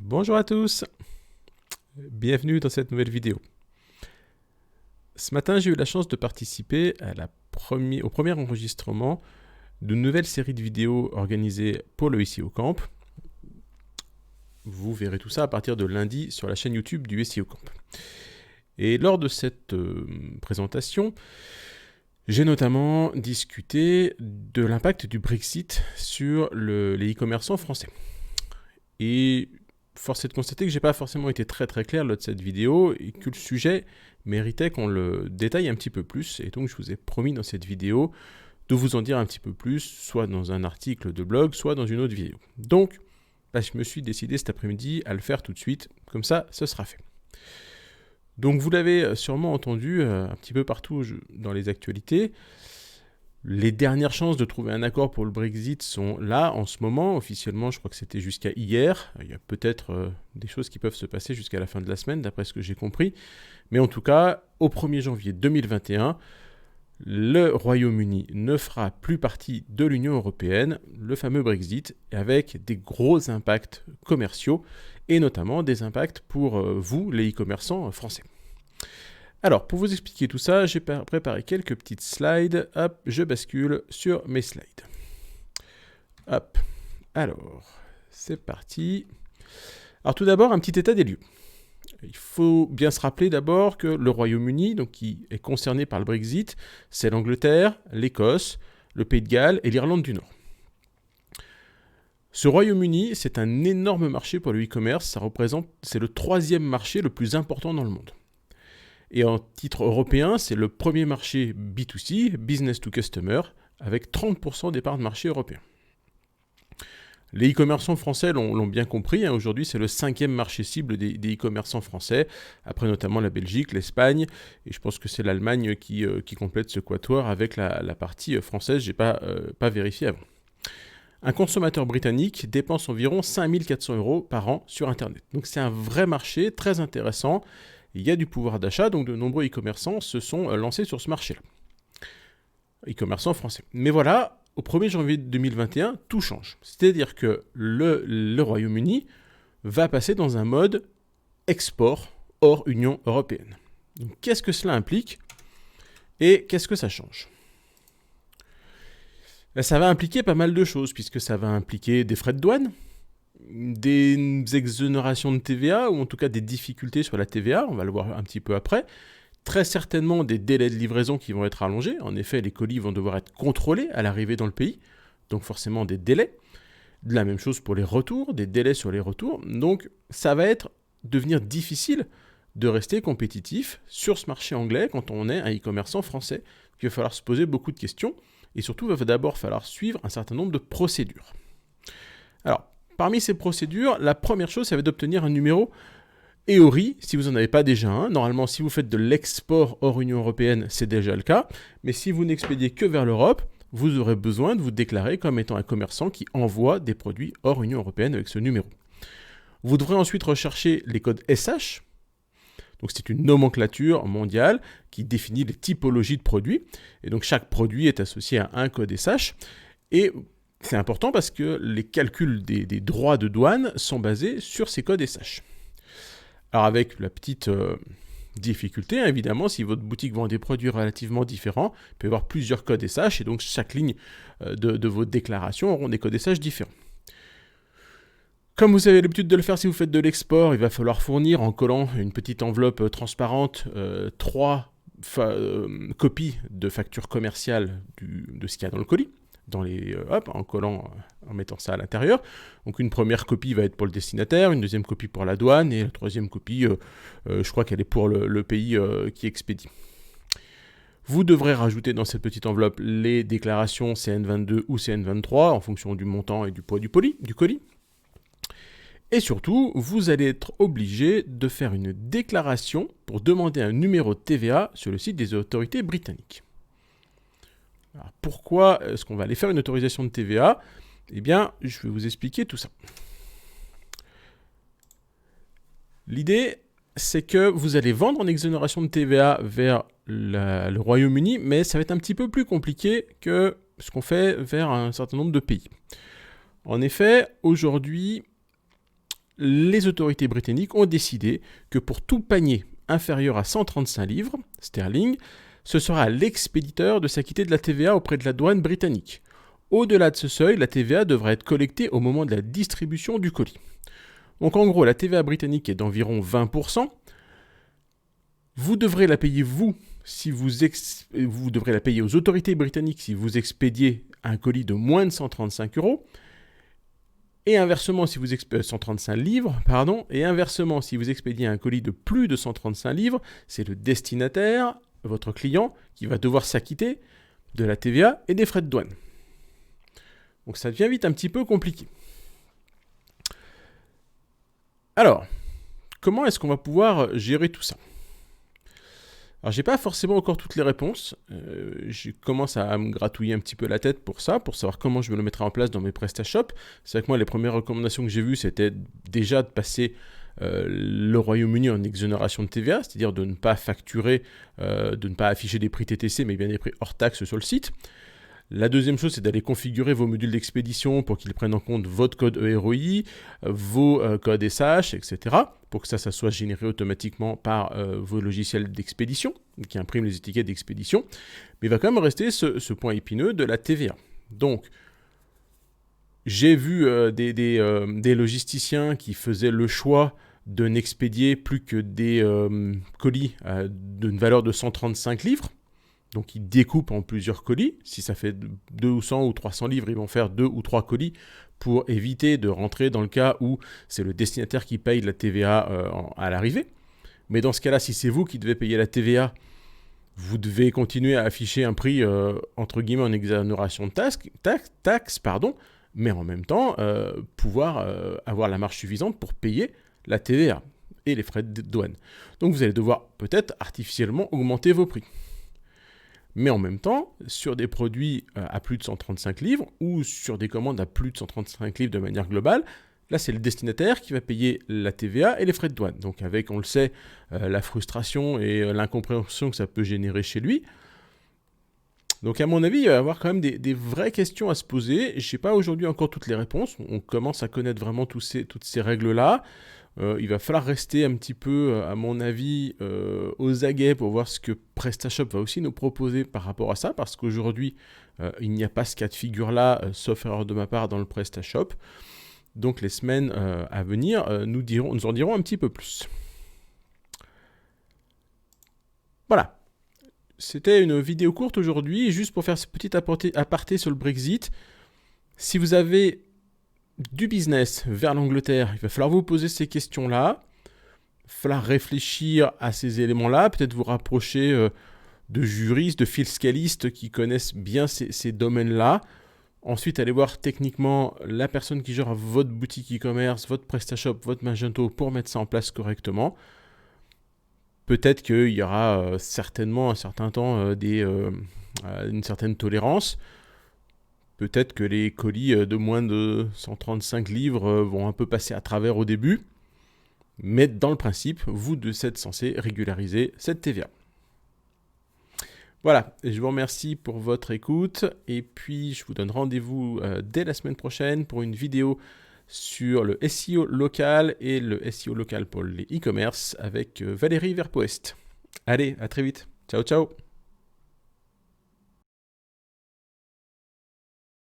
Bonjour à tous, bienvenue dans cette nouvelle vidéo. Ce matin, j'ai eu la chance de participer au premier enregistrement d'une nouvelle série de vidéos organisée pour le SEO Camp. Vous verrez tout ça à partir de lundi sur la chaîne YouTube du SEO Camp. Et lors de cette présentation, j'ai notamment discuté de l'impact du Brexit sur les e-commerçants français. Et force est de constater que j'ai pas forcément été très clair lors de cette vidéo et que le sujet méritait qu'on le détaille un petit peu plus. Et donc je vous ai promis dans cette vidéo de vous en dire un petit peu plus, soit dans un article de blog, soit dans une autre vidéo. Donc je me suis décidé cet après-midi à le faire tout de suite, comme ça ce sera fait. Donc vous l'avez sûrement entendu un petit peu partout dans les actualités. Les dernières chances de trouver un accord pour le Brexit sont là en ce moment. Officiellement, je crois que c'était jusqu'à hier. Il y a peut-être des choses qui peuvent se passer jusqu'à la fin de la semaine, d'après ce que j'ai compris. Mais en tout cas, au 1er janvier 2021, le Royaume-Uni ne fera plus partie de l'Union européenne, le fameux Brexit, avec des gros impacts commerciaux et notamment des impacts pour vous, les e-commerçants français. Alors, pour vous expliquer tout ça, j'ai préparé quelques petites slides. Hop, je bascule sur mes slides. Hop, alors, c'est parti. Alors tout d'abord, un petit état des lieux. Il faut bien se rappeler d'abord que le Royaume-Uni, donc qui est concerné par le Brexit, c'est l'Angleterre, l'Écosse, le Pays de Galles et l'Irlande du Nord. Ce Royaume-Uni, c'est un énorme marché pour le e-commerce. C'est le 3e marché le plus important dans le monde. Et en titre européen, c'est le premier marché B2C, Business to Customer, avec 30% des parts de marché européen. Les e-commerçants français l'ont bien compris, aujourd'hui c'est le 5e marché cible des e-commerçants français, après notamment la Belgique, l'Espagne, et je pense que c'est l'Allemagne qui complète ce quatuor avec la partie française, je n'ai pas vérifié avant. Un consommateur britannique dépense environ 5 400 € par an sur Internet. Donc c'est un vrai marché très intéressant. Il y a du pouvoir d'achat, donc de nombreux e-commerçants se sont lancés sur ce marché-là. E-commerçants français. Mais voilà, au 1er janvier 2021, tout change. C'est-à-dire que le Royaume-Uni va passer dans un mode export hors Union européenne. Donc qu'est-ce que cela implique et qu'est-ce que ça change ? Ça va impliquer pas mal de choses, puisque ça va impliquer des frais de douane, des exonérations de TVA, ou en tout cas des difficultés sur la TVA, on va le voir un petit peu après. Très certainement des délais de livraison qui vont être allongés. En effet, les colis vont devoir être contrôlés à l'arrivée dans le pays, donc forcément des délais. De la même chose pour les retours, des délais sur les retours. Donc ça va devenir difficile de rester compétitif sur ce marché anglais quand on est un e-commerçant français. Il va falloir se poser beaucoup de questions et surtout il va d'abord falloir suivre un certain nombre de procédures. Alors, parmi ces procédures, la première chose, ça va être d'obtenir un numéro EORI, si vous n'en avez pas déjà un. Normalement, si vous faites de l'export hors Union européenne, c'est déjà le cas. Mais si vous n'expédiez que vers l'Europe, vous aurez besoin de vous déclarer comme étant un commerçant qui envoie des produits hors Union européenne avec ce numéro. Vous devrez ensuite rechercher les codes SH. Donc c'est une nomenclature mondiale qui définit les typologies de produits. Et donc chaque produit est associé à un code SH. Et c'est important parce que les calculs des droits de douane sont basés sur ces codes SH. Alors avec la petite difficulté, évidemment, si votre boutique vend des produits relativement différents, il peut y avoir plusieurs codes SH et donc chaque ligne de vos déclarations auront des codes SH différents. Comme vous avez l'habitude de le faire si vous faites de l'export, il va falloir fournir en collant une petite enveloppe transparente 3 copies de facture commerciale de ce qu'il y a dans le colis. En mettant ça à l'intérieur. Donc une première copie va être pour le destinataire, une deuxième copie pour la douane, et la troisième copie, je crois qu'elle est pour le pays qui expédie. Vous devrez rajouter dans cette petite enveloppe les déclarations CN22 ou CN23 en fonction du montant et du poids du colis. Et surtout, vous allez être obligé de faire une déclaration pour demander un numéro de TVA sur le site des autorités britanniques. Alors, pourquoi est-ce qu'on va aller faire une autorisation de TVA ? Eh bien, je vais vous expliquer tout ça. L'idée, c'est que vous allez vendre en exonération de TVA vers le Royaume-Uni, mais ça va être un petit peu plus compliqué que ce qu'on fait vers un certain nombre de pays. En effet, aujourd'hui, les autorités britanniques ont décidé que pour tout panier inférieur à 135 livres sterling, ce sera à l'expéditeur de s'acquitter de la TVA auprès de la douane britannique. Au-delà de ce seuil, la TVA devra être collectée au moment de la distribution du colis. Donc en gros, la TVA britannique est d'environ 20%. Vous devrez la payer vous devrez la payer aux autorités britanniques si vous expédiez un colis de moins de 135 euros. Et inversement, si vous 135 livres, et inversement, si vous expédiez un colis de plus de 135 livres, c'est le destinataire, votre client, qui va devoir s'acquitter de la TVA et des frais de douane. Donc ça devient vite un petit peu compliqué. Alors, comment est-ce qu'on va pouvoir gérer tout ça ? Alors, j'ai pas forcément encore toutes les réponses. Je commence à me gratouiller un petit peu la tête pour ça, pour savoir comment je me le mettrai en place dans mes PrestaShop. C'est vrai que moi, les premières recommandations que j'ai vues, c'était déjà de passer le Royaume-Uni en exonération de TVA, c'est-à-dire de ne pas facturer, de ne pas afficher des prix TTC, mais bien des prix hors taxe sur le site. La deuxième chose, c'est d'aller configurer vos modules d'expédition pour qu'ils prennent en compte votre code EROI, vos codes SH, etc. pour que ça soit généré automatiquement par vos logiciels d'expédition, qui impriment les étiquettes d'expédition. Mais il va quand même rester ce point épineux de la TVA. Donc, j'ai vu des logisticiens qui faisaient le choix de n'expédier plus que des colis d'une valeur de 135 livres. Donc, ils découpent en plusieurs colis. Si ça fait 200 ou 300 livres, ils vont faire 2 ou 3 colis pour éviter de rentrer dans le cas où c'est le destinataire qui paye la TVA à l'arrivée. Mais dans ce cas-là, si c'est vous qui devez payer la TVA, vous devez continuer à afficher un prix, entre guillemets, en exonération de taxe, mais en même temps, pouvoir avoir la marge suffisante pour payer la TVA et les frais de douane. Donc, vous allez devoir peut-être artificiellement augmenter vos prix. Mais en même temps, sur des produits à plus de 135 livres ou sur des commandes à plus de 135 livres de manière globale, là c'est le destinataire qui va payer la TVA et les frais de douane. Donc avec, on le sait, la frustration et l'incompréhension que ça peut générer chez lui. Donc à mon avis, il va y avoir quand même des vraies questions à se poser. Je n'ai pas aujourd'hui encore toutes les réponses. On commence à connaître vraiment toutes ces règles-là. Il va falloir rester un petit peu, à mon avis, aux aguets pour voir ce que PrestaShop va aussi nous proposer par rapport à ça, parce qu'aujourd'hui, il n'y a pas ce cas de figure-là, sauf erreur de ma part, dans le PrestaShop. Donc les semaines à venir nous en diront un petit peu plus. Voilà. C'était une vidéo courte aujourd'hui, juste pour faire ce petit aparté sur le Brexit. Si vous avez du business vers l'Angleterre, il va falloir vous poser ces questions-là. Il va falloir réfléchir à ces éléments-là, peut-être vous rapprocher de juristes, de fiscalistes qui connaissent bien ces domaines-là. Ensuite, allez voir techniquement la personne qui gère votre boutique e-commerce, votre PrestaShop, votre Magento pour mettre ça en place correctement. Peut-être qu'il y aura certainement un certain temps une certaine tolérance. Peut-être que les colis de moins de 135 livres vont un peu passer à travers au début. Mais dans le principe, vous êtes censé régulariser cette TVA. Voilà, je vous remercie pour votre écoute. Et puis, je vous donne rendez-vous dès la semaine prochaine pour une vidéo sur le SEO local et le SEO local pour les e-commerce avec Valérie Verpoest. Allez, à très vite. Ciao, ciao.